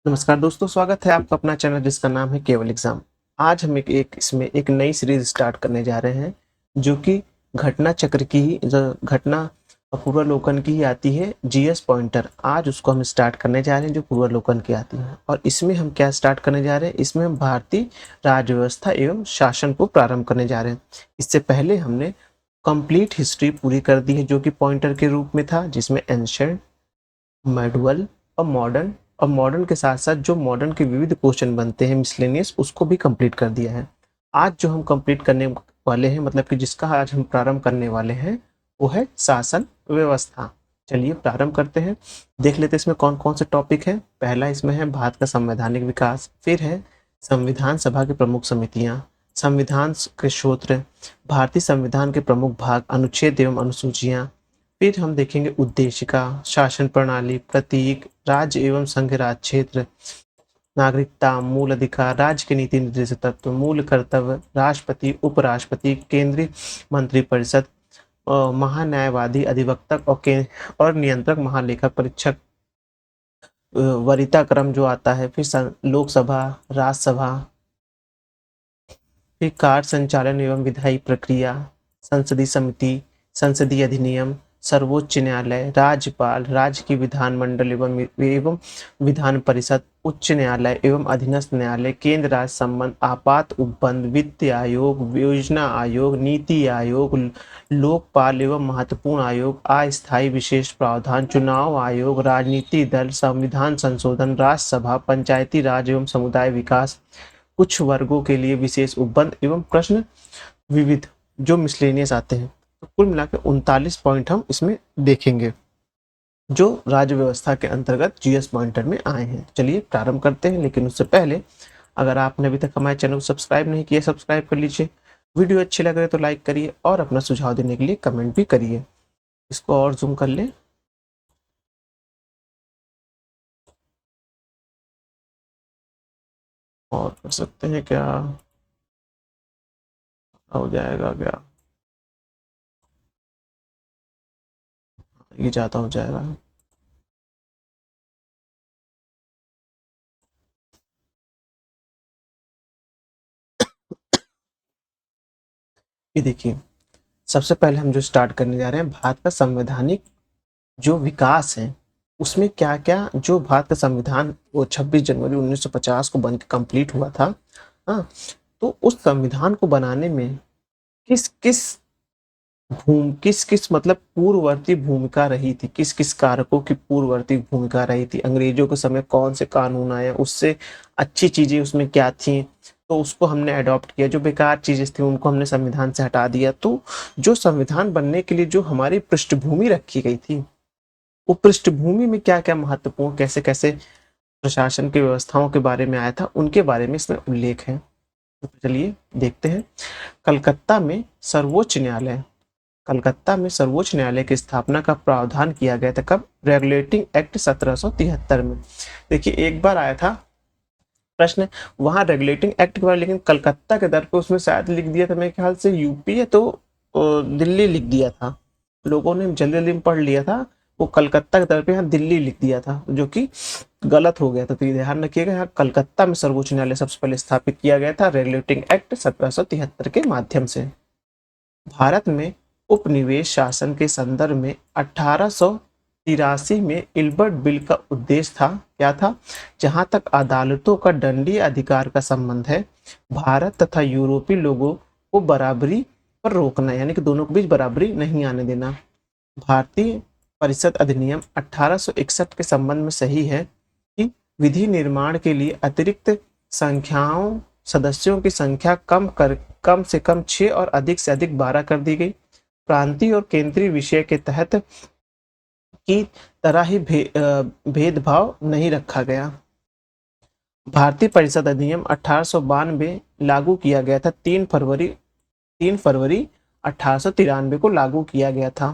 नमस्कार दोस्तों, स्वागत है आपका अपना चैनल जिसका नाम है केवल एग्जाम। आज हम इसमें एक नई सीरीज स्टार्ट करने जा रहे हैं जो कि घटना चक्र की ही घटना पूर्वालोकन की ही आती है, जीएस पॉइंटर। आज उसको हम स्टार्ट करने जा रहे हैं जो पूर्वालोकन की आती है। और इसमें हम क्या स्टार्ट करने जा रहे हैं, इसमें हम भारतीय राज्य व्यवस्था एवं शासन को प्रारंभ करने जा रहे हैं। इससे पहले हमने कंप्लीट हिस्ट्री पूरी कर दी है जो कि पॉइंटर के रूप में था, जिसमें एंशिएंट, मेडुअल और मॉडर्न के साथ साथ जो मॉडर्न के विविध क्वेश्चन बनते हैं मिसलेनियस, उसको भी कंप्लीट कर दिया है। आज जो हम कंप्लीट करने वाले हैं, मतलब कि जिसका आज हम प्रारंभ करने वाले हैं, वो है शासन व्यवस्था। चलिए प्रारंभ करते हैं। देख लेते हैं इसमें कौन कौन से टॉपिक है। पहला इसमें है भारत का संवैधानिक विकास, फिर है संविधान सभा की प्रमुख समितियां, संविधान के सूत्र, भारतीय संविधान के प्रमुख भाग, अनुच्छेद एवं अनुसूचियां, फिर हम देखेंगे उद्देशिका, शासन प्रणाली, प्रतीक, राज्य एवं संघ राज क्षेत्र, नागरिकता, मूल अधिकार, राज्य के नीति निर्देशक तत्व, मूल कर्तव्य, राष्ट्रपति, उपराष्ट्रपति, केंद्रीय मंत्रिपरिषद, महान्यायवादी, अधिवक्तक और नियंत्रक, महालेखक परीक्षक, वरीयता क्रम जो आता है, फिर लोकसभा, राज्यसभा, फिर कार्य संचालन एवं विधायी प्रक्रिया, संसदीय समिति, संसदीय अधिनियम, सर्वोच्च न्यायालय, राज्यपाल, राज्य की विधानमंडल एवं विधान परिषद, उच्च न्यायालय एवं अधीनस्थ न्यायालय, केंद्र राज्य संबंध, आपात उपबंध, वित्त आयोग, योजना आयोग, नीति आयोग, लोकपाल एवं महत्वपूर्ण आयोग, अस्थायी विशेष प्रावधान, चुनाव आयोग, राजनीतिक दल, संविधान संशोधन, राज्यसभा, पंचायती राज एवं समुदाय विकास, कुछ वर्गों के लिए विशेष उपबंध एवं प्रश्न विविध जो मिसलेनियस आते हैं। तो कुल मिलाकर 39 पॉइंट हम इसमें देखेंगे जो राज्य व्यवस्था के अंतर्गत जीएस पॉइंटर में आए हैं। चलिए प्रारंभ करते हैं, लेकिन उससे पहले अगर आपने अभी तक हमारे चैनल को सब्सक्राइब नहीं किया, सब्सक्राइब कर लीजिए। वीडियो अच्छी लग रही है तो लाइक करिए और अपना सुझाव देने के लिए कमेंट भी करिए। इसको और जूम कर ले, और कर सकते हैं क्या, हो जाएगा क्या, ये ज़्यादा हो जाएगा। ये देखिए, सबसे पहले हम जो स्टार्ट करने जा रहे हैं, भारत का संवैधानिक जो विकास है उसमें क्या क्या, जो भारत का संविधान वो 26 जनवरी 1950 को बन के कंप्लीट हुआ था। हाँ, तो उस संविधान को बनाने में किस किस किस किस मतलब पूर्ववर्ती भूमिका रही थी, किस किस कारकों की पूर्ववर्ती भूमिका रही थी, अंग्रेजों के समय कौन से कानून आए, उससे अच्छी चीजें उसमें क्या थी, तो उसको हमने अडॉप्ट किया, जो बेकार चीजें थी उनको हमने संविधान से हटा दिया। तो जो संविधान बनने के लिए जो हमारी पृष्ठभूमि रखी गई थी, वो पृष्ठभूमि में क्या क्या महत्वपूर्ण कैसे कैसे प्रशासन की व्यवस्थाओं के बारे में आया था, उनके बारे में इसमें उल्लेख है। तो चलिए देखते हैं। कलकत्ता में सर्वोच्च न्यायालय कलकत्ता में सर्वोच्च न्यायालय की स्थापना का प्रावधान किया गया था कब? रेगुलेटिंग एक्ट 1773 में। देखिए, एक बार आया था प्रश्न वहां रेगुलेटिंग एक्ट के बारे, लेकिन कलकत्ता के दर पे उसमें शायद लिख दिया था, मेरे ख्याल से यूपी है तो दिल्ली लिख दिया था। लोगों ने जल्दी जल्दी में पढ़ लिया था, वो कलकत्ता के दर पे यहाँ दिल्ली लिख दिया था, जो कि गलत हो गया था। तो ये ध्यान रखिएगा, यहाँ कलकत्ता में सर्वोच्च न्यायालय सबसे पहले स्थापित किया गया था रेगुलेटिंग एक्ट 1773 के माध्यम से। भारत में उपनिवेश शासन के संदर्भ में 1883 में इल्बर्ट बिल का उद्देश्य था, क्या था? जहां तक अदालतों का दंडीय अधिकार का संबंध है, भारत तथा यूरोपीय लोगों को बराबरी पर रोकना, यानी कि दोनों के बीच बराबरी नहीं आने देना। भारतीय परिषद अधिनियम 1861 के संबंध में सही है कि विधि निर्माण के लिए अतिरिक्त संख्याओं सदस्यों की संख्या कम से कम 6 और अधिक से अधिक 12 कर दी गई। प्रांतीय और केंद्रीय विषय के तहत की तरह ही भेदभाव नहीं रखा गया। भारतीय परिषद अधिनियम 1892 लागू किया गया था। 3 फरवरी 1893 को लागू किया गया था।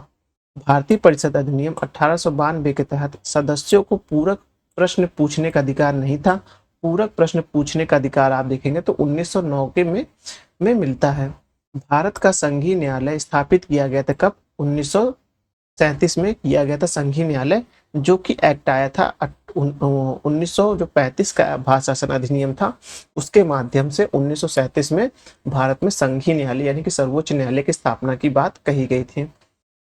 भारतीय परिषद अधिनियम 1892 के तहत सदस्यों को पूरक प्रश्न पूछने का अधिकार नहीं था। पूरक प्रश्न पूछने का अधिकार आप देखेंगे तो 1909 के में मिलता है। भारत का संघीय न्यायालय स्थापित किया गया था कब? 1937 में किया गया था संघीय न्यायालय, जो कि एक्ट आया था 1935 का भारत शासन अधिनियम था, उसके माध्यम से 1937 में भारत में संघीय न्यायालय यानी कि सर्वोच्च न्यायालय की स्थापना की बात कही गई थी।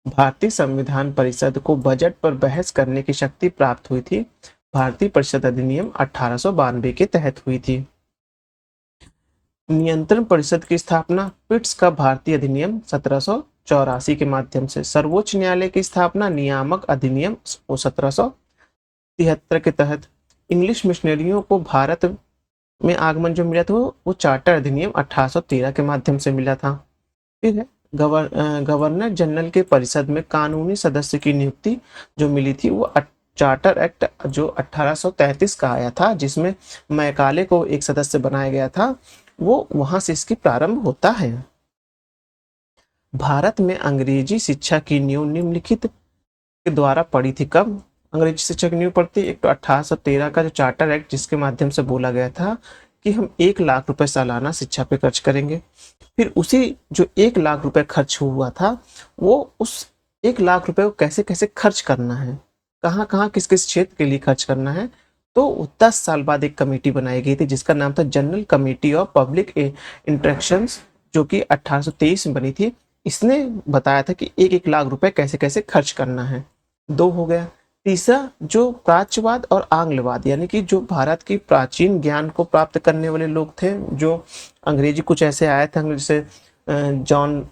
भारतीय संविधान परिषद को बजट पर बहस करने की शक्ति प्राप्त हुई थी। भारतीय परिषद अधिनियम 1892 के तहत हुई थी। नियंत्रण परिषद की स्थापना पिट्स का भारतीय अधिनियम 1784 के माध्यम से। सर्वोच्च न्यायालय की स्थापना नियामक अधिनियम 1773 के तहत। इंग्लिश मिशनरियों को भारत में आगमन जो मिला था वो चार्टर अधिनियम 1813 के माध्यम से मिला था। फिर है गवर्नर जनरल के परिषद में कानूनी सदस्य की नियुक्ति जो मिली थी वो चार्टर एक्ट जो 1833 का आया था, जिसमें मैकाले को एक सदस्य बनाया गया था, वो वहां से इसकी प्रारंभ होता है। भारत में अंग्रेजी शिक्षा की नींव निम्नलिखित के द्वारा पड़ी थी। कब अंग्रेजी शिक्षा की नींव पड़ती? एक तो 1813 का जो चार्टर एक्ट, जिसके माध्यम से बोला गया था कि हम 1 लाख रुपए सालाना शिक्षा पे खर्च करेंगे। फिर उसी जो 1 लाख रुपए खर्च हुआ था, वो उस 1 लाख रुपए को कैसे कैसे खर्च करना है, कहाँ कहाँ किस किस क्षेत्र के लिए खर्च करना है, तो 10 साल बाद एक कमेटी बनाई गई थी जिसका नाम था general committee of public interactions, जो कि 1823 में बनी थी। इसने बताया था कि 1-1 लाख रुपए कैसे कैसे खर्च करना है। 2 हो गया। तीसरा जो प्राच्यवाद और आंग्लवाद, यानी कि जो भारत की प्राचीन ज्ञान को प्राप्त करने वाले लोग थे, जो अंग्रेजी कुछ ऐसे आए थे, जैसे जॉन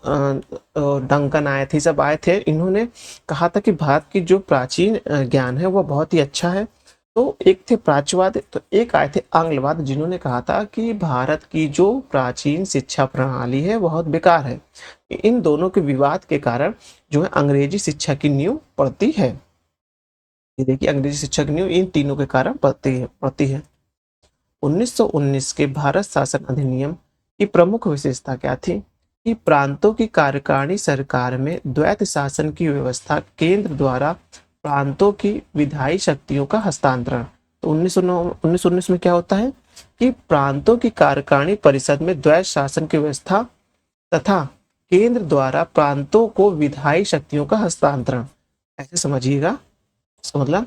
डंकन आए थे, सब आए थे। इन्होंने कहा था कि भारत की जो प्राचीन ज्ञान है वो बहुत ही अच्छा है। तो एक थे प्राच्यवाद, तो एक आए थे आंग्लवाद, जिन्होंने कहा था कि भारत की जो प्राचीन शिक्षा प्रणाली है बहुत बेकार है। इन दोनों के विवाद के कारण जो है अंग्रेजी शिक्षा की नींव पड़ती है। ये देखिए, अंग्रेजी शिक्षा की नींव इन तीनों के कारण पड़ती है। 1919 के भारत शासन अधिनियम की प्रमुख विशेषता क्या थी? कि प्रांतों की कार्यकारिणी सरकार में द्वैत शासन की व्यवस्था, केंद्र द्वारा प्रांतों की विधायी शक्तियों का हस्तांतरण। तो 1919 में क्या होता है कि प्रांतों की कार्यकारिणी परिषद में द्वैत शासन की व्यवस्था तथा केंद्र द्वारा प्रांतों को विधायी शक्तियों का हस्तांतरण। ऐसे समझिएगा, इसका मतलब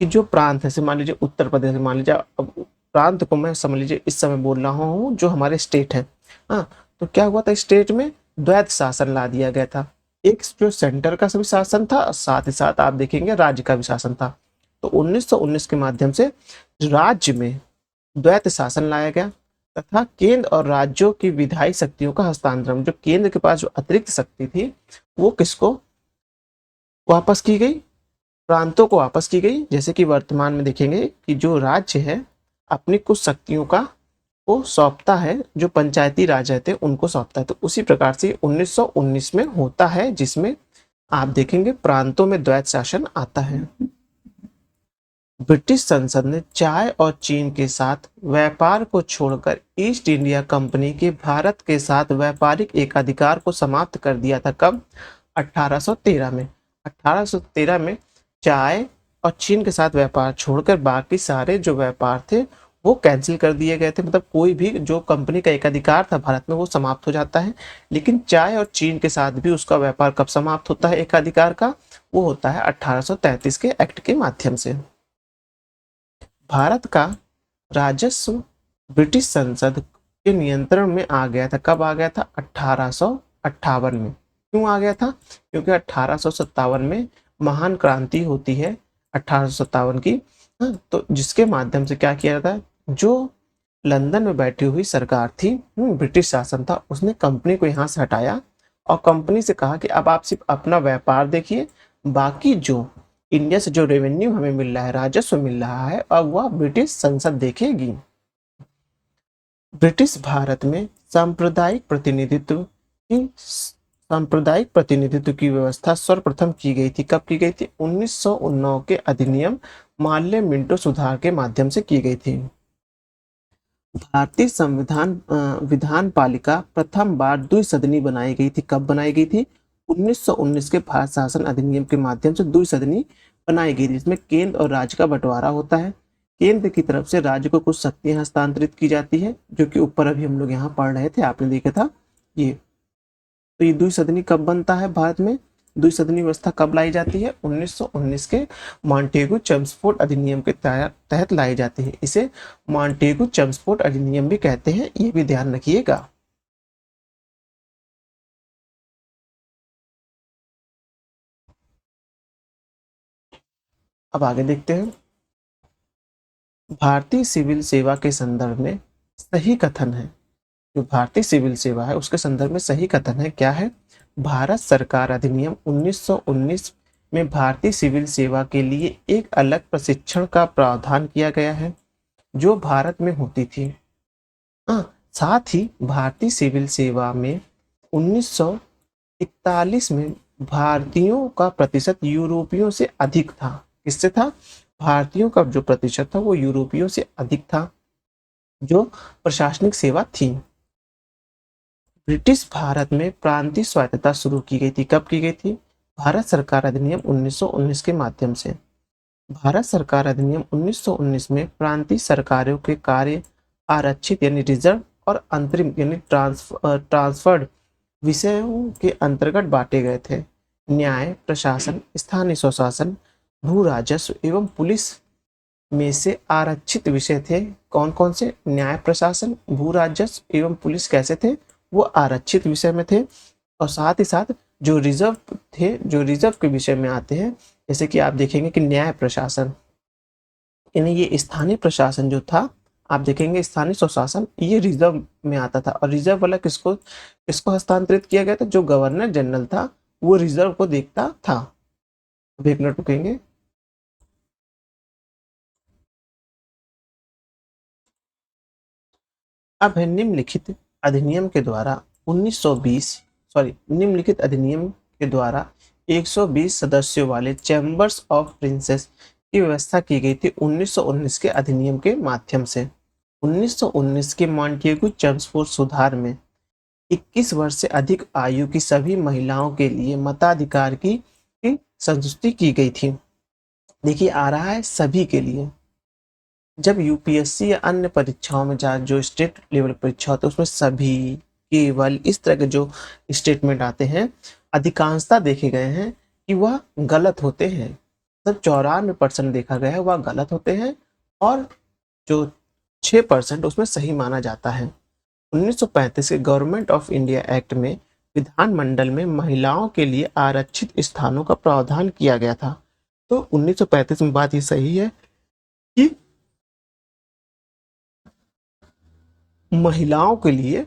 कि जो प्रांत है, जैसे मान लीजिए उत्तर प्रदेश, मान लीजिए अब प्रांत को मैं समझ लीजिए इस समय बोल रहा हूँ जो हमारे स्टेट है। हाँ, तो क्या हुआ था, स्टेट में द्वैत शासन ला दिया गया था। एक जो सेंटर का भी शासन था, साथ ही साथ आप देखेंगे राज्य का भी शासन था। तो 1919 के माध्यम से राज्य में द्वैत शासन लाया गया तथा केंद्र और राज्यों की विधायी शक्तियों का हस्तांतरण। जो केंद्र के पास जो अतिरिक्त शक्ति थी वो किसको वापस की गई? प्रांतों को वापस की गई। जैसे कि वर्तमान में देखेंगे कि जो राज्य है अपनी कुछ शक्तियों का को सौंपता है, जो पंचायती राज रहते हैं उनको सौंपता है। तो उसी प्रकार से 1919 में होता है, जिसमें आप देखेंगे प्रांतों में द्वैत शासन आता है। ब्रिटिश संसद ने चाय और चीन के साथ व्यापार को छोड़कर ईस्ट इंडिया कंपनी के भारत के साथ व्यापारिक एकाधिकार को समाप्त कर दिया था। कब? 1813 में। 1813 में चाय और चीन के साथ व्यापार छोड़कर बाकी सारे जो व्यापार थे वो कैंसिल कर दिए गए थे। मतलब कोई भी जो कंपनी का एकाधिकार था भारत में वो समाप्त हो जाता है, लेकिन चाय और चीन के साथ भी उसका व्यापार कब समाप्त होता है एकाधिकार का? वो होता है 1833 के एक्ट के माध्यम से। भारत का राजस्व ब्रिटिश संसद के नियंत्रण में आ गया था। कब आ गया था? 1858 में। क्यों आ गया था? क्योंकि 1857 में महान क्रांति होती है 1857 की। तो जिसके माध्यम से क्या किया जाता है, जो लंदन में बैठी हुई सरकार थी, ब्रिटिश शासन था, उसने कंपनी को यहाँ से हटाया और कंपनी से कहा कि अब आप सिर्फ अपना व्यापार देखिए, बाकी जो इंडिया से जो रेवेन्यू हमें मिल रहा है, राजस्व मिल रहा है, अब वह ब्रिटिश संसद देखेगी। ब्रिटिश भारत में सांप्रदायिक प्रतिनिधित्व की व्यवस्था सर्वप्रथम की गई थी। कब की गई थी? 1919 के अधिनियम माल्य मिंटो सुधार के माध्यम से की गई थी। भारतीय संविधान विधान पालिका प्रथम बार द्विसदनी बनाई गई थी। कब बनाई गई थी? 1919 के भारत शासन अधिनियम के माध्यम से द्विसदनी बनाई गई थी, जिसमें केंद्र और राज्य का बंटवारा होता है। केंद्र की तरफ से राज्य को कुछ शक्तियां हस्तांतरित की जाती है, जो कि ऊपर अभी हम लोग यहाँ पढ़ रहे थे, आपने देखा था ये। तो ये द्विसदनी कब बनता है भारत में? द्विसदनी व्यवस्था कब लाई जाती है? 1919 के मॉन्टेगू चेम्सफोर्ड अधिनियम के तहत लाई जाती है। इसे मॉन्टेगू चेम्सफोर्ड अधिनियम भी कहते हैं, ये भी ध्यान रखिएगा। अब आगे देखते हैं। भारतीय सिविल सेवा के संदर्भ में सही कथन है, जो भारतीय सिविल सेवा है उसके संदर्भ में सही कथन है, क्या है? भारत सरकार अधिनियम 1919 में भारतीय सिविल सेवा के लिए एक अलग प्रशिक्षण का प्रावधान किया गया है जो भारत में होती थी। साथ ही भारतीय सिविल सेवा में 1941 में भारतीयों का प्रतिशत यूरोपियों से अधिक था। किससे था? भारतीयों का जो प्रतिशत था वो यूरोपियों से अधिक था, जो प्रशासनिक सेवा थी। ब्रिटिश भारत में प्रांतीय स्वायत्तता शुरू की गई थी। कब की गई थी? भारत सरकार अधिनियम 1919 के माध्यम से। भारत सरकार अधिनियम 1919 में प्रांतीय सरकारों के कार्य आरक्षित यानी रिजर्व और अंतरिम यानी ट्रांसफर्ड विषयों के अंतर्गत बांटे गए थे। न्याय, प्रशासन, स्थानीय स्वशासन, भू राजस्व एवं पुलिस में से आरक्षित विषय थे। कौन कौन से? न्याय, प्रशासन, भू राजस्व एवं पुलिस कैसे थे? वो आरक्षित विषय में थे। और साथ ही साथ जो रिजर्व थे, जो रिजर्व के विषय में आते हैं, जैसे कि आप देखेंगे कि न्याय प्रशासन, यानी ये स्थानीय प्रशासन जो था, आप देखेंगे स्थानीय स्वशासन ये रिजर्व में आता था। और रिजर्व वाला किसको किसको हस्तांतरित किया गया था? जो गवर्नर जनरल था वो रिजर्व को देखता था। अब एक मिनट रुकेंगे। अब है निम्नलिखित अधिनियम के द्वारा 1920 निम्नलिखित अधिनियम के द्वारा 120 सदस्यों वाले चैम्बर्स ऑफ प्रिंसेस की व्यवस्था की गई थी 1919 के अधिनियम के माध्यम से। 1919 के मॉन्टेगू चेम्सफोर्ड सुधार में 21 वर्ष से अधिक आयु की सभी महिलाओं के लिए मताधिकार की संतुष्टि की गई थी। देखिए आ रहा है सभी के लिए। जब यूपीएससी या अन्य परीक्षाओं में जो स्टेट लेवल परीक्षा होती है उसमें सभी, केवल, इस तरह के जो स्टेटमेंट आते हैं अधिकांशता देखे गए हैं कि वह गलत होते हैं। मतलब 94% देखा गया है वह गलत होते हैं और जो 6% उसमें सही माना जाता है। 1935 के गवर्नमेंट ऑफ इंडिया एक्ट में विधानमंडल में महिलाओं के लिए आरक्षित स्थानों का प्रावधान किया गया था। तो 1935 में बात ये सही है कि महिलाओं के लिए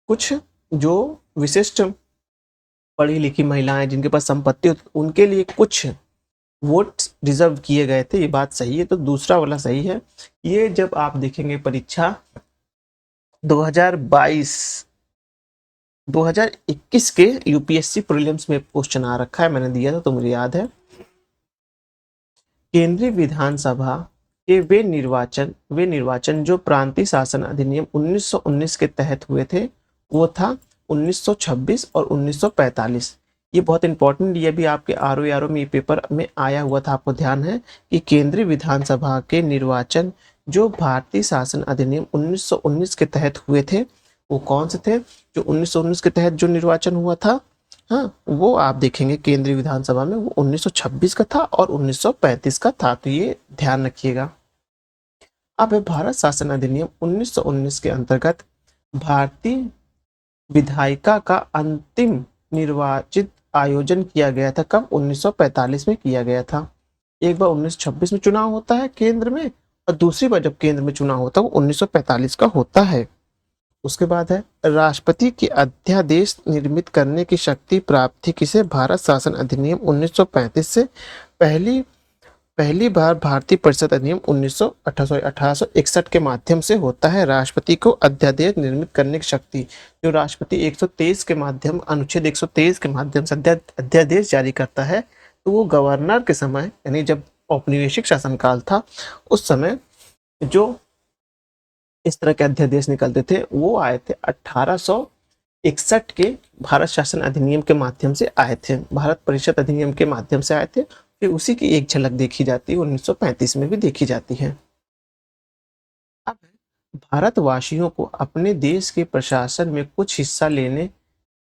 कुछ जो विशिष्ट पढ़ी लिखी महिलाएं जिनके पास संपत्ति उनके लिए कुछ वोट रिजर्व किए गए थे, ये बात सही है। तो दूसरा वाला सही है। ये जब आप देखेंगे परीक्षा 2021 के यूपीएससी प्रीलिम्स में क्वेश्चन आ रखा है, मैंने दिया था तो मुझे याद है। केंद्रीय विधानसभा के वे निर्वाचन जो प्रांतीय शासन अधिनियम 1919 के तहत हुए थे वो था 1926 और 1945। ये बहुत इंपॉर्टेंट, ये भी आपके आरओ में पेपर में आया हुआ था, आपको ध्यान है कि केंद्रीय विधानसभा के निर्वाचन जो भारतीय शासन अधिनियम 1919 के तहत हुए थे वो कौन से थे? जो 1919 के तहत जो निर्वाचन हुआ था, हाँ, वो आप देखेंगे केंद्रीय विधानसभा में वो 1926 का था और 1935 का था। तो ये ध्यान रखिएगा। अब है भारत शासन अधिनियम 1919 के अंतर्गत भारतीय विधायिका का अंतिम निर्वाचित आयोजन किया गया था। कब? 1945 में किया गया था। एक बार 1926 में चुनाव होता है केंद्र में और दूसरी बार जब केंद्र में चुनाव होता है वो 1945 का होता है। उसके बाद है राष्ट्रपति के अध्यादेश निर्मित करने की शक्ति प्राप्त थी किसे? भारत शासन अधिनियम 1935 से पहली बार भारतीय परिषद अधिनियम 1861 के माध्यम से होता है। राष्ट्रपति को अध्यादेश निर्मित करने की शक्ति, जो राष्ट्रपति 123 के माध्यम अनुच्छेद 123 के माध्यम से अध्यादेश जारी करता है, तो वो गवर्नर के समय यानी जब औपनिवेशिक शासनकाल था उस समय जो इस तरह के अध्यादेश निकलते थे वो आए थे 1861 के भारत शासन अधिनियम के माध्यम से आए थे, भारत परिषद अधिनियम के माध्यम से आए थे। फिर उसी की एक झलक देखी जाती है 1935 में भी देखी जाती है। अब भारतवासियों को अपने देश के प्रशासन में कुछ हिस्सा लेने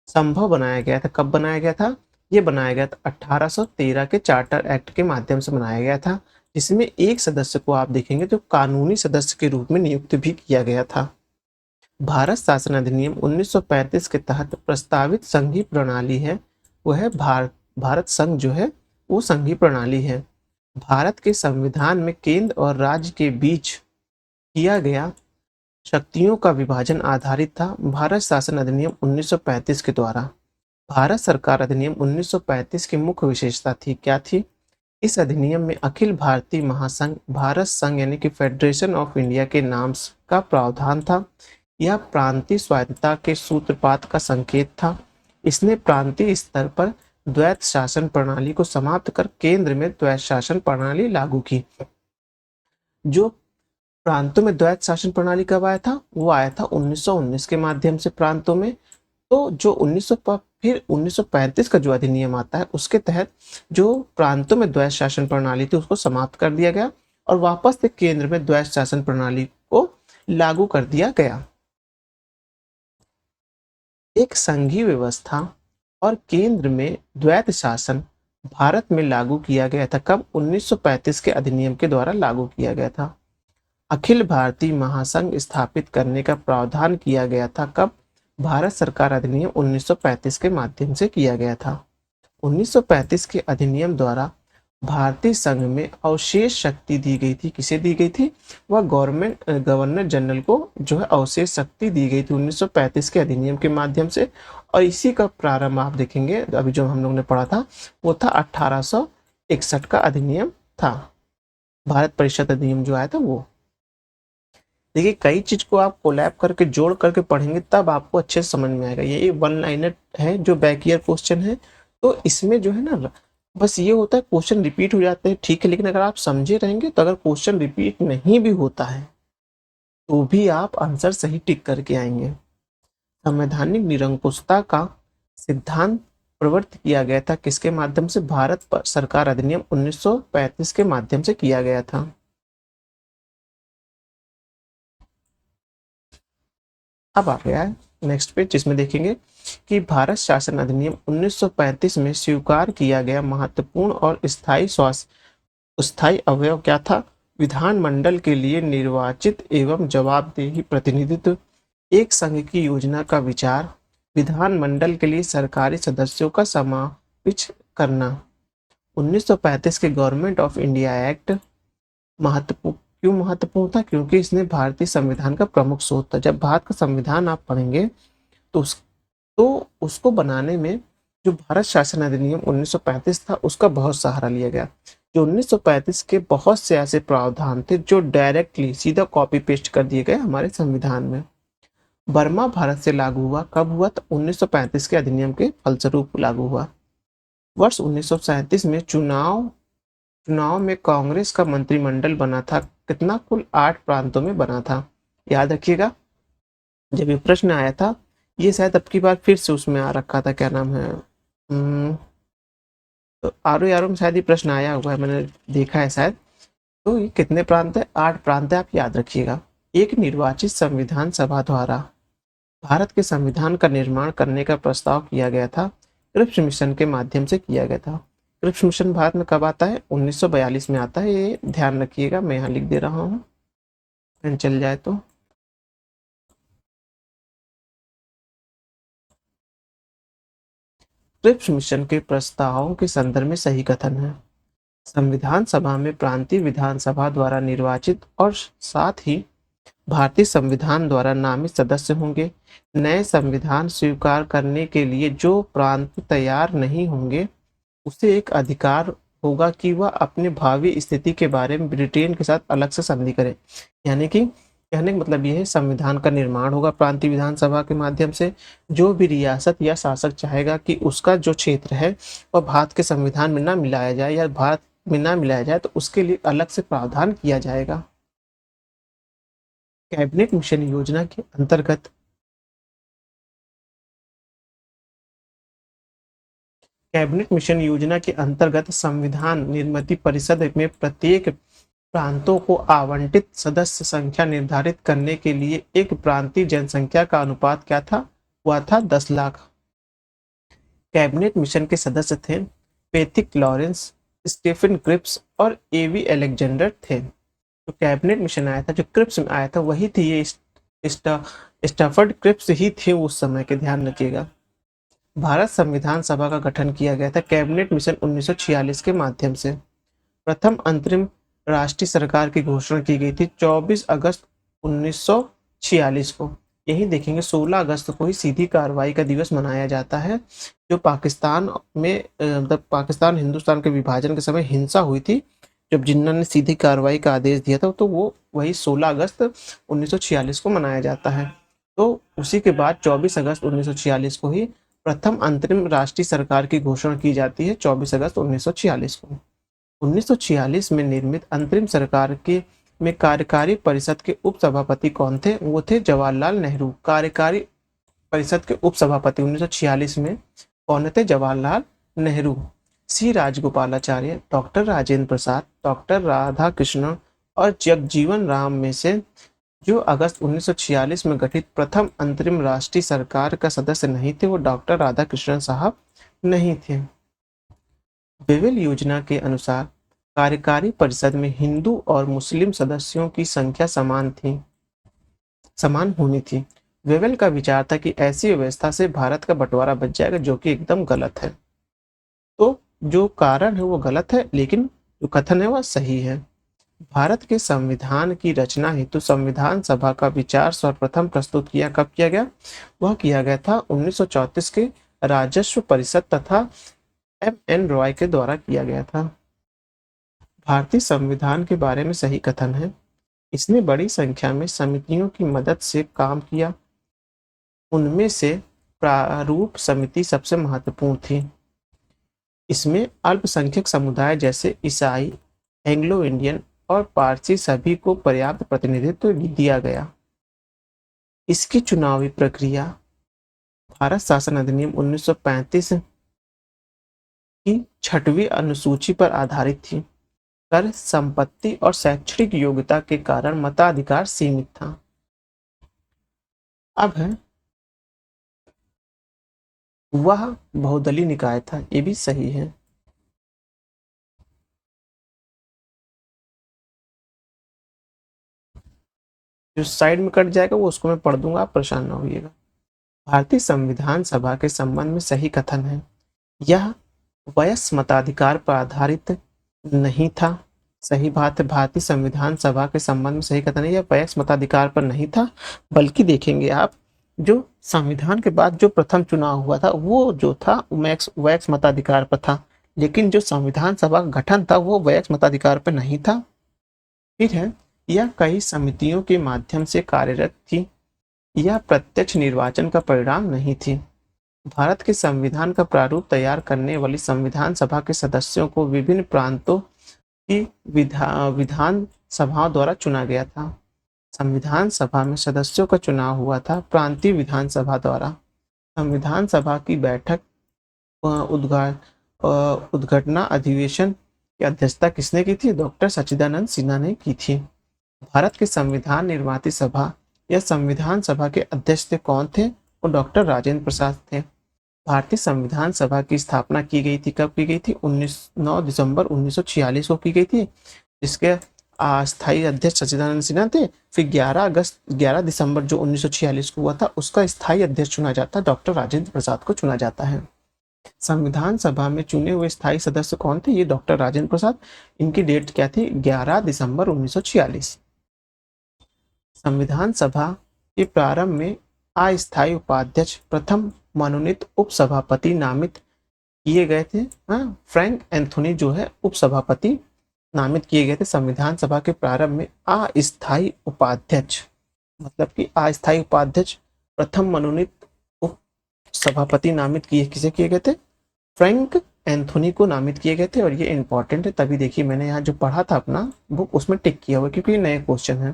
संभव बनाया गया था। कब बनाया गया था? ये बनाया गया था 1813 के चार्टर एक्ट के माध्यम से बनाया गया था, जिसमें एक सदस्य को आप देखेंगे तो कानूनी सदस्य के रूप में नियुक्त भी किया गया था। भारत शासन अधिनियम 1935 के तहत प्रस्तावित संघीय प्रणाली है वह है भारत संघ जो है वो संघीय प्रणाली है। भारत के संविधान में केंद्र और राज्य के बीच किया गया शक्तियों का विभाजन आधारित था भारत शासन अधिनियम 1935 के द्वारा। भारत सरकार अधिनियम 1935 की मुख्य विशेषता थी क्या थी? इस अधिनियम में अखिल भारतीय महासंघ भारत संघ यानी कि फेडरेशन ऑफ इंडिया के नाम का प्रावधान था। यह प्रांतीय स्वायत्तता के सूत्रपात का संकेत था। इसने प्रांतीय स्तर पर द्वैत शासन प्रणाली को समाप्त कर केंद्र में द्वैत शासन प्रणाली लागू की। जो प्रांतों में द्वैत शासन प्रणाली कब आया था? वो आया था 1919 के माध्यम से प्रांतों में। तो जो फिर 1935 का जो अधिनियम आता है उसके तहत जो प्रांतों में द्वैत शासन प्रणाली थी उसको समाप्त कर दिया गया और वापस से केंद्र में द्वैत शासन प्रणाली को लागू कर दिया गया। एक संघीय व्यवस्था और केंद्र में द्वैत शासन भारत में लागू किया गया था कब? 1935 के अधिनियम के द्वारा लागू किया गया था। अखिल भारतीय महासंघ स्थापित करने का प्रावधान किया गया था कब? भारत सरकार अधिनियम 1935 के माध्यम से किया गया था। 1935 के अधिनियम द्वारा भारतीय संघ में अवशेष शक्ति दी गई थी। किसे दी गई थी? वह गवर्नर जनरल को जो है अवशेष शक्ति दी गई थी 1935 के अधिनियम के माध्यम से। और इसी का प्रारंभ आप देखेंगे अभी जो हम लोग ने पढ़ा था वो था 1861 का अधिनियम था, भारत परिषद अधिनियम जो आया था वो। देखिए कई चीज को आप कोलैब करके जोड़ करके पढ़ेंगे तब आपको अच्छे से समझ में आएगा। ये वन लाइनर है जो बैक ईयर क्वेश्चन है, तो इसमें जो है ना बस ये होता है क्वेश्चन रिपीट हो जाते हैं, ठीक है, लेकिन अगर आप समझे रहेंगे तो अगर क्वेश्चन रिपीट नहीं भी होता है तो भी आप आंसर सही टिक करके आएंगे। संवैधानिक निरंकुशता का सिद्धांत प्रवर्तित किया गया था किसके माध्यम से? भारत सरकार अधिनियम 1935 के माध्यम से किया गया था। अब आ गया है नेक्स्ट पेज जिसमें देखेंगे कि भारत शासन अधिनियम 1935 में स्वीकार किया गया महत्वपूर्ण और स्थायी अवयव क्या था? विधानमंडल के लिए निर्वाचित एवं जवाबदेही प्रतिनिधित्व। एक संघ की योजना का विचार, विधानमंडल के लिए सरकारी सदस्यों का समावेश करना। 1935 के गवर्नमेंट ऑफ इंडिया एक्ट महत्वपूर्ण क्यों महत्वपूर्ण था? क्योंकि इसने भारतीय संविधान का प्रमुख स्रोत था। जब भारत का संविधान आप पढ़ेंगे तो उसको बनाने में जो भारत शासन अधिनियम 1935 था उसका बहुत सहारा लिया गया। जो 1935 के बहुत से ऐसे प्रावधान थे जो डायरेक्टली सीधा कॉपी पेस्ट कर दिए गए हमारे संविधान में। बर्मा भारत से लागू हुआ कब हुआ? तो 1935 के अधिनियम के फलस्वरूप लागू हुआ। वर्ष 1937 में चुनाव में कांग्रेस का मंत्रिमंडल बना था। कितना? कुल 8 प्रांतों में बना था। याद रखिएगा जब ये प्रश्न आया था ये शायद अब की बार फिर से उसमें आ रखा था, क्या नाम है, तो आर में शायद ये प्रश्न आया हुआ है, मैंने देखा है शायद। तो ये कितने प्रांत है? 8 प्रांत है, आप याद रखिएगा। एक निर्वाचित संविधान सभा द्वारा भारत के संविधान का निर्माण करने का प्रस्ताव किया गया था। क्रिप्स मिशन के माध्यम से किया गया था। क्रिप्स मिशन भारत में कब आता है? 1942 में आता है, ये ध्यान रखिएगा, मैं यहाँ लिख दे रहा हूँ, पेन चल जाए तो। क्रिप्स मिशन के प्रस्तावों के संदर्भ में सही कथन है। संविधान सभा में प्रांतीय विधानसभा द्वारा निर्वाचित और साथ ही भारतीय संविधान द्वारा नामित सदस्य होंगे। नए संविधान स्वीकार करने के लिए जो प्रांत तैयार नहीं होंगे उसे एक अधिकार होगा कि वह अपने भावी स्थिति के बारे में ब्रिटेन के साथ अलग से संधि करे। यानी कि कहने का मतलब यह है संविधान का निर्माण होगा प्रांतीय विधानसभा के माध्यम से। जो भी रियासत या शासक चाहेगा कि उसका जो क्षेत्र है वह भारत के संविधान में ना मिलाया जाए या भारत में ना मिलाया जाए तो उसके लिए अलग से प्रावधान किया जाएगा। कैबिनेट मिशन योजना के अंतर्गत संविधान निर्मित परिषद में प्रत्येक प्रांतों को आवंटित सदस्य संख्या निर्धारित करने के लिए एक प्रांतीय जनसंख्या का अनुपात क्या था? वह था 10 लाख। कैबिनेट मिशन के सदस्य थे पैथिक लॉरेंस, स्टीफन क्रिप्स और एवी अलेक्जेंडर थे। जो कैबिनेट मिशन आया था, जो क्रिप्स में आया था, वही थी ये स्टैफर्ड क्रिप्स ही थे उस समय के, ध्यान रखिएगा। भारत संविधान सभा का गठन किया गया था कैबिनेट मिशन 1946 के माध्यम से। प्रथम अंतरिम राष्ट्रीय सरकार की घोषणा की गई थी 24 अगस्त 1946 को। यही देखेंगे 16 अगस्त को ही सीधी कार्रवाई का दिवस मनाया जाता है, जो पाकिस्तान में मतलब पाकिस्तान हिंदुस्तान के विभाजन के समय हिंसा हुई थी, जब जिन्ना ने सीधी कार्रवाई का आदेश दिया था, तो वो वही 16 अगस्त 1946 को मनाया जाता है। तो उसी के बाद 24 अगस्त 1946 को ही प्रथम अंतरिम राष्ट्रीय सरकार की घोषणा की जाती है, 24 अगस्त 1946 को। 1946 में निर्मित अंतरिम सरकार के में कार्यकारी परिषद के उपसभापति कौन थे? वो थे जवाहरलाल नेहरू। कार्यकारी परिषद के उपसभापति 1946 में कौन थे? जवाहरलाल नेहरू। सी राजगोपालाचार्य, डॉक्टर राजेंद्र प्रसाद, डॉक्टर राधाकृष्णन और जगजीवन राम में से जो अगस्त 1946 में गठित प्रथम अंतरिम राष्ट्रीय सरकार का सदस्य नहीं थे, वो डॉक्टर राधाकृष्णन साहब नहीं थे। बेवेल योजना के अनुसार कार्यकारी परिषद में हिंदू और मुस्लिम सदस्यों की संख्या समान होनी थी। वेवेल का विचार था कि ऐसी व्यवस्था से भारत का बंटवारा बच जाएगा, जो कि एकदम गलत है। तो जो कारण है वो गलत है, लेकिन जो कथन है वह सही है। भारत के संविधान की रचना हेतु संविधान सभा का विचार सर्वप्रथम प्रस्तुत किया कब किया गया? वह किया गया था 1934 के राजस्व परिषद तथा एम.एन. रॉय के द्वारा किया गया था। भारतीय संविधान के बारे में सही कथन है, इसने बड़ी संख्या में समितियों की मदद से काम किया, उनमें से प्रारूप समिति सबसे महत्वपूर्ण थी। इसमें अल्पसंख्यक समुदाय जैसे ईसाई, एंग्लो इंडियन और पारसी सभी को पर्याप्त प्रतिनिधित्व दिया गया। इसकी चुनावी प्रक्रिया भारत शासन अधिनियम 1935 की 6वीं अनुसूची पर आधारित थी। कर, संपत्ति और शैक्षणिक योग्यता के कारण मताधिकार सीमित था। अब है वह बहुदलीय निकाय था, ये भी सही है। जो साइड में कट जाएगा वो उसको मैं पढ़ दूंगा, आप परेशान ना होइएगा। भारतीय संविधान सभा के संबंध में सही कथन है, यह वयस्क मताधिकार पर आधारित नहीं था। सही बात है। भारतीय संविधान सभा के संबंध में सही कथन है, यह वयस्क मताधिकार पर नहीं था, बल्कि देखेंगे आप, जो संविधान के बाद जो प्रथम चुनाव हुआ था वो जो था वयस्क मताधिकार पर था, लेकिन जो संविधान सभा का गठन था वो वयस्क मताधिकार पर नहीं था। फिर है, यह कई समितियों के माध्यम से कार्यरत थी, यह प्रत्यक्ष निर्वाचन का परिणाम नहीं थी। भारत के संविधान का प्रारूप तैयार करने वाली संविधान सभा के सदस्यों को विभिन्न प्रांतों की विधान सभाओं द्वारा चुना गया था। संविधान सभा में सदस्यों का चुनाव हुआ था प्रांतीय विधानसभा द्वारा। संविधान सभा की बैठक उद्घाटना अधिवेशन की अध्यक्षता किसने की थी? डॉक्टर सच्चिदानंद सिन्हा ने की थी। भारत के संविधान निर्माती सभा या संविधान सभा के अध्यक्ष थे कौन थे? वो डॉक्टर राजेंद्र प्रसाद थे। भारतीय संविधान सभा की स्थापना की गई थी, कब की गई थी? 9 दिसंबर 1946 को की गई थी, जिसके अस्थायी अध्यक्ष सच्चिदानंद सिन्हा थे। फिर 11 दिसंबर जो 1946 को हुआ था, उसका स्थायी अध्यक्ष चुना जाता है, डॉक्टर राजेंद्र प्रसाद को चुना जाता है। संविधान सभा में चुने हुए स्थायी सदस्य कौन थे? ये डॉक्टर राजेंद्र प्रसाद। इनकी डेट क्या थी? 11 दिसंबर 1946। संविधान सभा के प्रारंभ में अस्थायी उपाध्यक्ष प्रथम मनोनीत उपसभापति नामित किए गए थे। फ्रैंक एंथोनी जो है उपसभापति नामित किए गए थे संविधान सभा के प्रारंभ में। अस्थायी उपाध्यक्ष मतलब कि अस्थायी उपाध्यक्ष प्रथम मनोनीत उपसभापति नामित किसे किए गए थे? फ्रैंक एंथोनी को नामित किए गए थे। और ये इंपॉर्टेंट है, तभी देखिए मैंने यहाँ जो पढ़ा था अपना बुक उसमें टिक किया हुआ, क्योंकि नए क्वेश्चन है।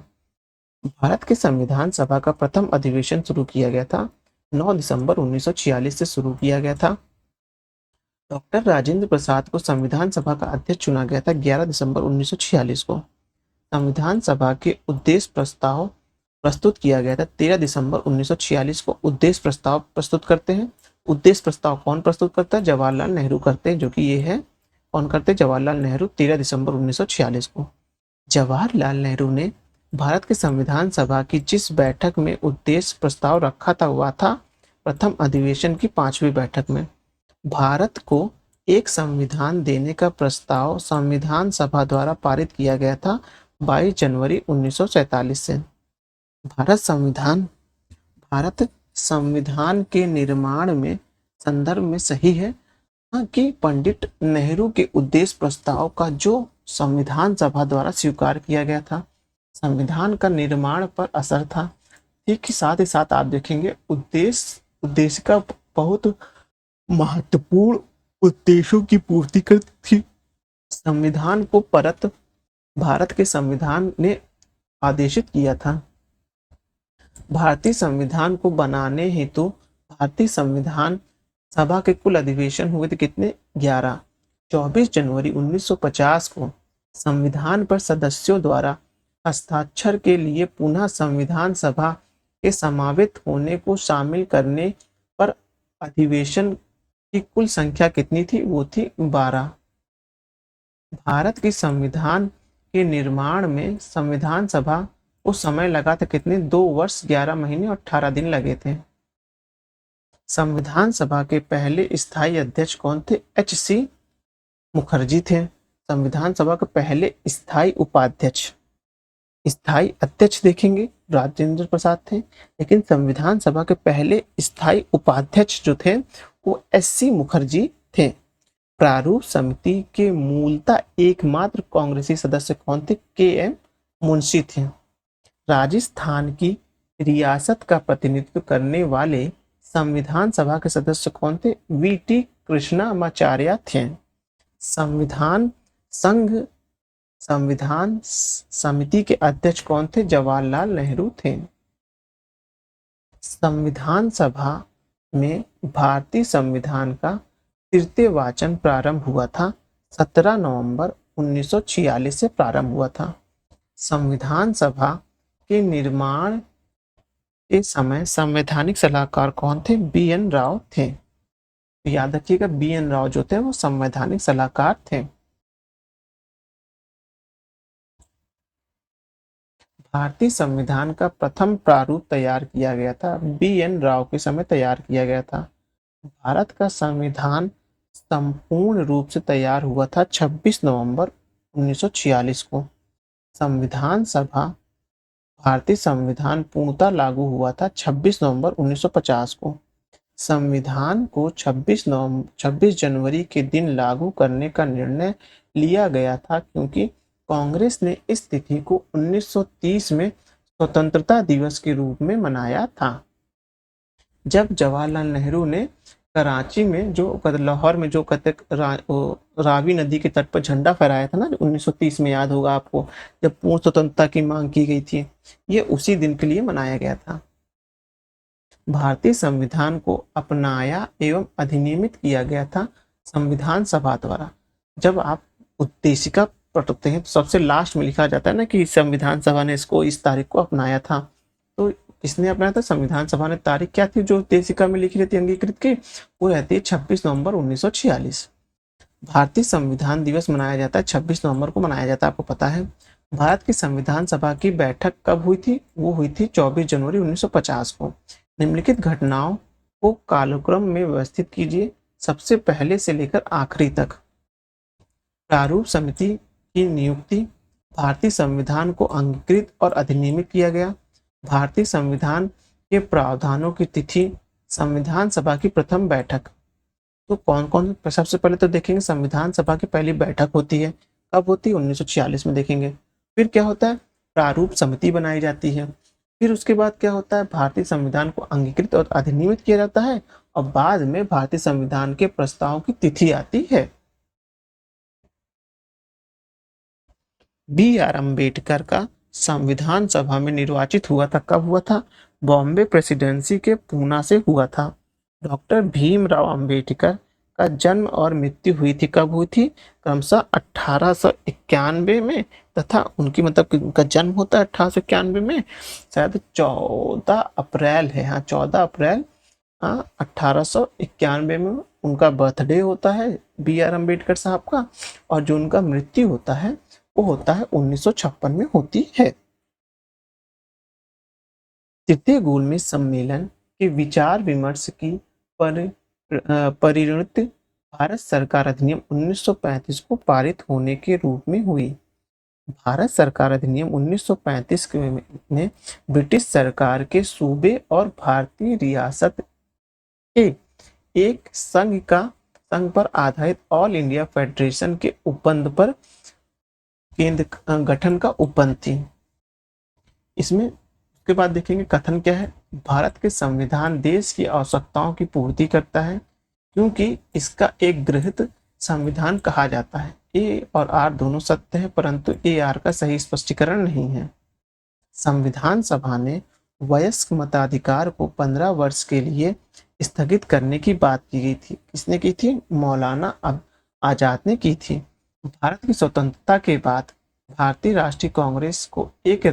भारत के संविधान सभा का प्रथम अधिवेशन शुरू किया गया था 9 दिसंबर 1946 से शुरू किया गया था। डॉक्टर राजेंद्र प्रसाद को संविधान सभा का अध्यक्ष चुना गया था 11 दिसंबर 1946 को। संविधान सभा के उद्देश्य प्रस्ताव प्रस्तुत किया गया था 13 दिसंबर 1946 को। उद्देश्य प्रस्ताव प्रस्तुत करते हैं, उद्देश्य प्रस्ताव कौन प्रस्तुत करता है? जवाहरलाल नेहरू करते हैं, जो कि ये है कौन करते हैं? जवाहरलाल नेहरू 13 दिसंबर 1946 को। जवाहरलाल नेहरू ने भारत के संविधान सभा की जिस बैठक में उद्देश्य प्रस्ताव रखा था वह था प्रथम अधिवेशन की 5वीं बैठक में। भारत को एक संविधान देने का प्रस्ताव संविधान सभा द्वारा पारित किया गया था 22 जनवरी 1947 से। भारत संविधान के निर्माण में संदर्भ में सही है कि पंडित नेहरू के उद्देश्य प्रस्ताव का जो संविधान सभा द्वारा स्वीकार किया गया था, संविधान का निर्माण पर असर था। ठीक ही साथ आप देखेंगे उद्देश्य का बहुत महत्वपूर्ण उद्देश्यों की पूर्ति करती थी। संविधान को परत भारत के संविधान ने आदेशित किया था। भारतीय संविधान को बनाने हेतु भारतीय संविधान सभा के कुल अधिवेशन हुए थे कितने? 11। 24 जनवरी 1950 को संविधान पर सदस्यों द्वारा हस्ताक्षर के लिए पुनः संविधान सभा के समावेत होने को शामिल करने पर अधिवेशन की कुल संख्या कितनी थी? वो थी 12। भारत के संविधान के निर्माण में संविधान सभा को समय लगा था कितने? 2 वर्ष 11 महीने और 18 दिन लगे थे। संविधान सभा के पहले स्थायी अध्यक्ष कौन थे? H.C. मुखर्जी थे। संविधान सभा के पहले स्थायी उपाध्यक्ष, स्थायी अध्यक्ष देखेंगे राजेंद्र प्रसाद थे, लेकिन संविधान सभा के पहले स्थायी उपाध्यक्ष जो थे वो S.C. मुखर्जी थे। प्रारूप समिति के मूलतः एकमात्र कांग्रेसी सदस्य कौन थे? K.M. मुंशी थे। राजस्थान की रियासत का प्रतिनिधित्व करने वाले संविधान सभा के सदस्य कौन थे? V.T. कृष्णामाचार्य थे। संविधान समिति के अध्यक्ष कौन थे? जवाहरलाल नेहरू थे। संविधान सभा में भारतीय संविधान का तृतीय वाचन प्रारंभ हुआ था 17 नवंबर 1946 से प्रारंभ हुआ था। संविधान सभा के निर्माण के समय संवैधानिक सलाहकार कौन थे? B.N. राव थे। याद रखिएगा B.N. राव जो थे वो संवैधानिक सलाहकार थे। भारतीय संविधान का प्रथम प्रारूप तैयार किया गया था B.N. राव के समय तैयार किया गया था। भारत का संविधान संपूर्ण रूप से तैयार हुआ था 26 नवंबर 1946 को। संविधान सभा भारतीय संविधान पूर्णतः लागू हुआ था 26 नवंबर 1950 को। संविधान को 26 जनवरी के दिन लागू करने का निर्णय लिया गया था क्योंकि कांग्रेस ने इस तिथि को 1930 में स्वतंत्रता दिवस के रूप में मनाया था। जब जवाहरलाल नेहरू ने कराची में जो लाहौर में जो रावी नदी के तट पर झंडा फहराया था ना 1930 में, याद होगा आपको, जब पूर्ण स्वतंत्रता की मांग की गई थी, ये उसी दिन के लिए मनाया गया था। भारतीय संविधान को अपनाया एवं अधिनियमित किया गया था संविधान सभा द्वारा। जब आप उद्देशिका पढ़ते हैं तो सबसे लास्ट में लिखा जाता है ना कि संविधान सभा ने इसको इस तारीख को अपनाया था। तो किसने अपनाया था? संविधान सभा ने। तारीख क्या थी जो उद्देशिका में लिखी रहती है अंगीकृत की? वो रहती है 26 नवंबर 1946। भारतीय संविधान दिवस मनाया जाता है 26 नवंबर को मनाया जाता है, आपको पता है। भारत की संविधान सभा की बैठक कब हुई थी? वो हुई थी 24 जनवरी 1950 को। निम्नलिखित घटनाओं को कालक्रम में व्यवस्थित कीजिए, सबसे पहले से लेकर आखिरी तक। प्रारूप समिति की नियुक्ति, भारतीय संविधान को अंगीकृत और अधिनियमित किया गया, भारतीय संविधान के प्रावधानों की तिथि, संविधान सभा की प्रथम बैठक। तो कौन कौन? सबसे पहले तो देखेंगे संविधान सभा की पहली बैठक होती है, कब होती है? 1946 में देखेंगे। फिर क्या होता है? प्रारूप समिति बनाई जाती है। फिर उसके बाद क्या होता है? भारतीय संविधान को अंगीकृत और अधिनियमित किया जाता है और बाद में भारतीय संविधान के प्रस्ताव की तिथि आती है। B.R. अम्बेडकर का संविधान सभा में निर्वाचित हुआ था, कब हुआ था? बॉम्बे प्रेसिडेंसी के पूना से हुआ था। डॉक्टर भीमराव अम्बेडकर का जन्म और मृत्यु हुई थी, कब हुई थी? क्रमशः 1891 में तथा उनकी उनका जन्म होता है 1891 में, शायद 14 अप्रैल है। हाँ, 14 अप्रैल 1891 में उनका बर्थडे होता है B.R. अम्बेडकर साहब का, और जो उनका मृत्यु होता है वो होता है 1956 में होती है। तृतीय गोलमेज सम्मेलन के विचार विमर्श की परिणति भारत सरकार अधिनियम 1935 को पारित होने के रूप में हुई। भारत सरकार अधिनियम 1935 में ब्रिटिश सरकार के सूबे और भारतीय रियासत के एक संघ पर आधारित ऑल इंडिया फेडरेशन के उपबंध पर केंद्र गठन का उपबंध थी। इसमें उसके बाद देखेंगे कथन क्या है। भारत के संविधान देश की आवश्यकताओं की पूर्ति करता है क्योंकि इसका एक गृहीत संविधान कहा जाता है। ए और आर दोनों सत्य है, परंतु ए आर का सही स्पष्टीकरण नहीं है। संविधान सभा ने वयस्क मताधिकार को 15 वर्ष के लिए स्थगित करने की बात की गई थी। किसने की थी? मौलाना आजाद ने की थी। भारत की स्वतंत्रता के बाद भारतीय राष्ट्रीय कांग्रेस को एक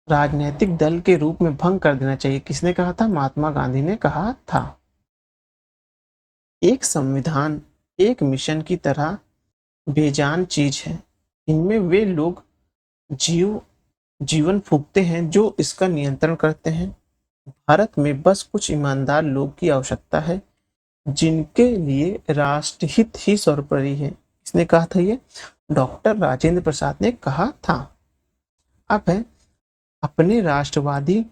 राजनीतिक दल के रूप में भंग कर देना चाहिए। किसने कहा था? महात्मा गांधी ने कहा था। एक संविधान एक मिशन की तरह बेजान चीज है। इनमें वे लोग जीवन फूंकते हैं जो इसका नियंत्रण करते हैं। भारत में बस कुछ ईमानदार लोग की आवश्यकता है जिनके लिए राष्ट्रहित ही सर्वोपरि है। इसने कहा था ये डॉक्टर राजेंद्र प्रसाद ने कहा था। अब है अपने राष्ट्रवादी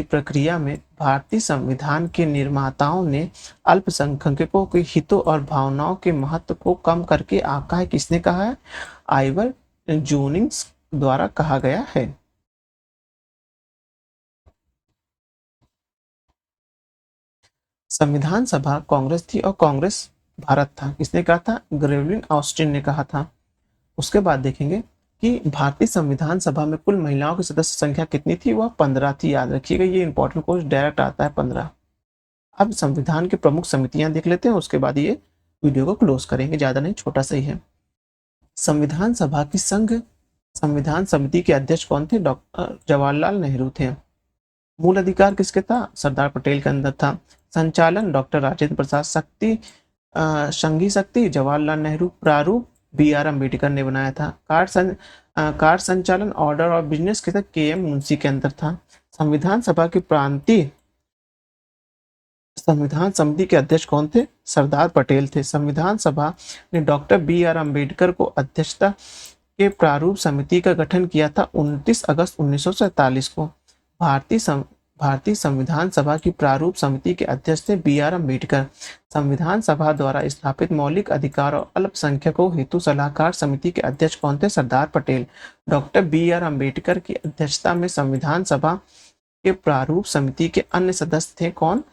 प्रक्रिया में भारतीय संविधान के निर्माताओं ने अल्पसंख्यकों के हितों और भावनाओं के महत्व को कम करके आका है। किसने कहा है? आइवर जोनिंग्स द्वारा कहा गया है। संविधान सभा कांग्रेस थी और कांग्रेस भारत था। किसने कहा था? ग्रेवलिन ऑस्टिन ने कहा था। उसके बाद देखेंगे कि भारतीय संविधान सभा में कुल महिलाओं की सदस्य संख्या कितनी थी? वह 15 थी। याद रखिएगा, ये इंपॉर्टेंट क्वेश्चन डायरेक्ट आता है 15। अब संविधान की प्रमुख समितियां देख लेते हैं, उसके बाद ये वीडियो को क्लोज करेंगे, ज्यादा नहीं, छोटा सा ही है। संविधान सभा की संविधान समिति के अध्यक्ष कौन थे? डॉक्टर जवाहरलाल नेहरू थे। मूल अधिकार किसके था? सरदार पटेल के अंदर था। संचालन डॉक्टर राजेंद्र प्रसाद। संघी शक्ति जवाहरलाल नेहरू। प्रारूप B.R. अम्बेडकर ने बनाया था। कार्य संचालन ऑर्डर और बिजनेस के KM मुंशी के अंदर था। संविधान सभा के प्रांतीय संविधान समिति के अध्यक्ष कौन थे? सरदार पटेल थे। संविधान सभा ने डॉक्टर B.R. अम्बेडकर को अध्यक्षता के प्रारूप समिति का गठन किया था 29 अगस्त 1947 को। भारतीय संविधान सभा की प्रारूप समिति के अध्यक्ष थे B.R. अम्बेडकर। संविधान सभा द्वारा स्थापित मौलिक अधिकार और अल्पसंख्यकों हेतु सलाहकार समिति के अध्यक्ष कौन थे? सरदार पटेल। Doctor B.R. अम्बेडकर की अध्यक्षता में संविधान सभा के प्रारूप समिति के अन्य सदस्य थे कौन?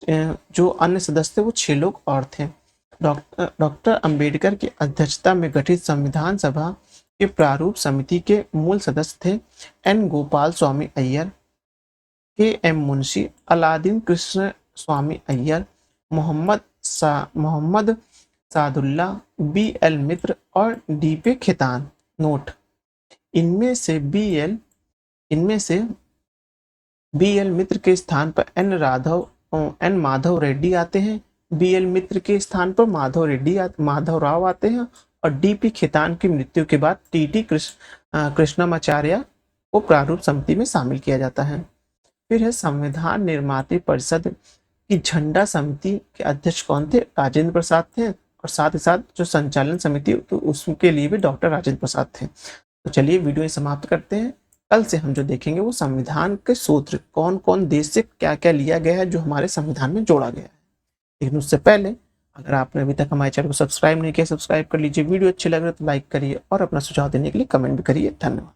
जो अन्य सदस्य थे वो 6 लोग और थे। डॉक्टर अम्बेडकर की अध्यक्षता में गठित संविधान सभा के प्रारूप समिति के मूल सदस्य थे N. Gopal Swami Iyer, KM Munshi, Aladdin Krishna स्वामी अय्यर, मोहम्मद सादुल्ला, BL मित्र और DP खेतान। नोट, इनमें से BL मित्र के स्थान पर N. माधव रेड्डी आते हैं। BL मित्र के स्थान पर माधव राव आते हैं और DP खेतान की मृत्यु के बाद TT कृष्णमाचार्य को प्रारूप समिति में शामिल किया जाता है। फिर है संविधान निर्मात्री परिषद की झंडा समिति के अध्यक्ष कौन थे? राजेंद्र प्रसाद थे, और साथ ही साथ जो संचालन समिति तो उसके लिए भी डॉक्टर राजेंद्र प्रसाद थे। तो चलिए वीडियो समाप्त करते हैं। कल से हम जो देखेंगे वो संविधान के सूत्र कौन कौन देश से क्या क्या लिया गया है जो हमारे संविधान में जोड़ा गया है। लेकिन उससे पहले अगर आपने अभी तक हमारे चैनल को सब्सक्राइब नहीं किया, सब्सक्राइब कर लीजिए। वीडियो अच्छी लग रही है तो लाइक करिए और अपना सुझाव देने के लिए कमेंट भी करिए। धन्यवाद।